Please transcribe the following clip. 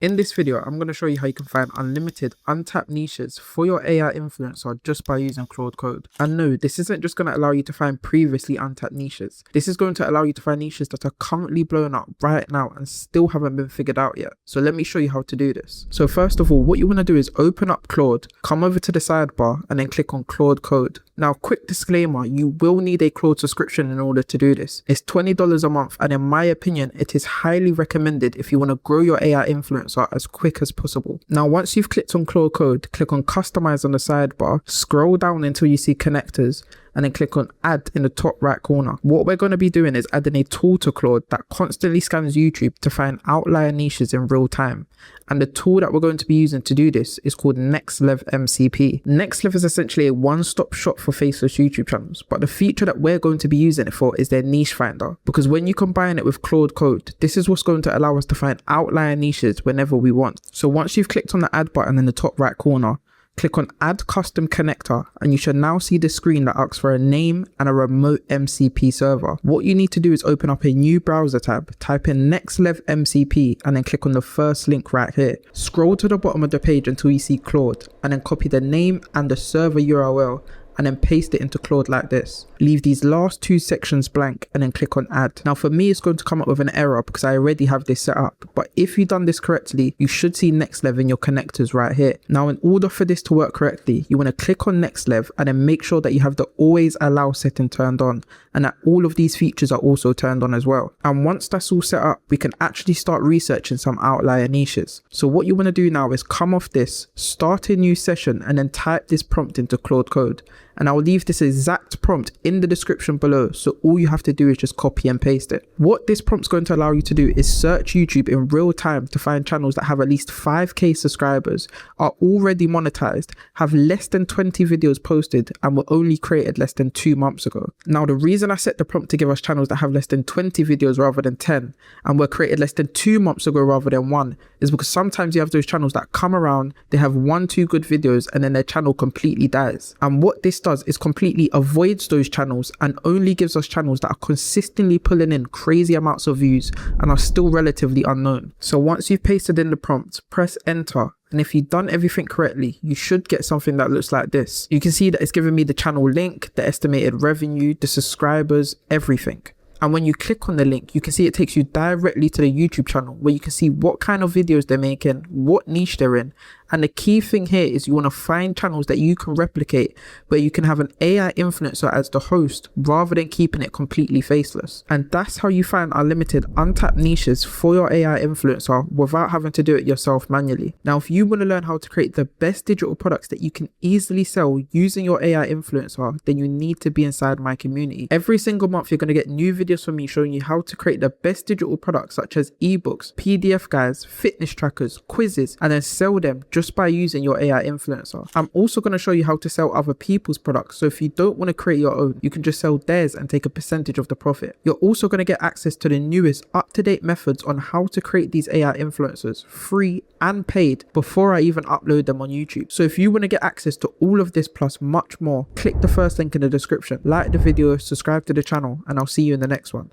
In this video, I'm going to show you how you can find unlimited, untapped niches for your AI influencer just by using Claude Code. And no, this isn't just going to allow you to find previously untapped niches. This is going to allow you to find niches that are currently blown up right now and still haven't been figured out yet. So let me show you how to do this. So first of all, what you want to do is open up Claude, come over to the sidebar and then click on Claude Code. Now, quick disclaimer, you will need a Claude subscription in order to do this. It's $20 a month, and in my opinion, it is highly recommended if you want to grow your AI influencer as quick as possible. Now, once you've clicked on Claude Code, click on Customize on the sidebar, scroll down until you see Connectors, and then click on Add in the top right corner. What we're going to be doing is adding a tool to Claude that constantly scans YouTube to find outlier niches in real time. And the tool that we're going to be using to do this is called nexlev MCP. Nexlev is essentially a one-stop shop for faceless YouTube channels, but the feature that we're going to be using it for is their niche finder, because when you combine it with Claude Code, this is what's going to allow us to find outlier niches whenever we want. So once you've clicked on the add button in the top right corner, click on Add Custom Connector, and you should now see the screen that asks for a name and a remote MCP server. What you need to do is open up a new browser tab, type in nexlev MCP, and then click on the first link right here. Scroll to the bottom of the page until you see Claude, and then copy the name and the server URL, and then paste it into Claude like this. Leave these last two sections blank and then click on add. Now for me, it's going to come up with an error because I already have this set up, but if you've done this correctly, you should see nexlev in your connectors right here. Now in order for this to work correctly, you want to click on nexlev and then make sure that you have the always allow setting turned on and that all of these features are also turned on as well. And once that's all set up, we can actually start researching some outlier niches. So what you want to do now is come off this, start a new session, and then type this prompt into Claude Code. And I'll leave this exact prompt in the description below, so all you have to do is just copy and paste it. What this prompt's going to allow you to do is search YouTube in real time to find channels that have at least 5k subscribers, are already monetized, have less than 20 videos posted, and were only created less than 2 months ago. Now the reason I set the prompt to give us channels that have less than 20 videos rather than 10, and were created less than 2 months ago rather than 1, is because sometimes you have those channels that come around, they have 1-2 good videos, and then their channel completely dies. And what this does is completely avoids those channels and only gives us channels that are consistently pulling in crazy amounts of views and are still relatively unknown. So once you've pasted in the prompt, press enter. And if you've done everything correctly, you should get something that looks like this. You can see that it's giving me the channel link, the estimated revenue, the subscribers, everything. And when you click on the link, you can see it takes you directly to the YouTube channel where you can see what kind of videos they're making, what niche they're in. And the key thing here is you want to find channels that you can replicate where you can have an AI influencer as the host rather than keeping it completely faceless. And that's how you find unlimited untapped niches for your AI influencer without having to do it yourself manually. Now, if you want to learn how to create the best digital products that you can easily sell using your AI influencer, then you need to be inside my community. Every single month, you're going to get new videos from me showing you how to create the best digital products such as ebooks, PDF guides, fitness trackers, quizzes, and then sell them just by using your AI influencer. I'm also going to show you how to sell other people's products, so if you don't want to create your own, you can just sell theirs and take a percentage of the profit. You're also going to get access to the newest up-to-date methods on how to create these AI influencers, free and paid, before I even upload them on YouTube. So if you want to get access to all of this plus much more, click the first link in the description, like the video, subscribe to the channel, and I'll see you in the next one.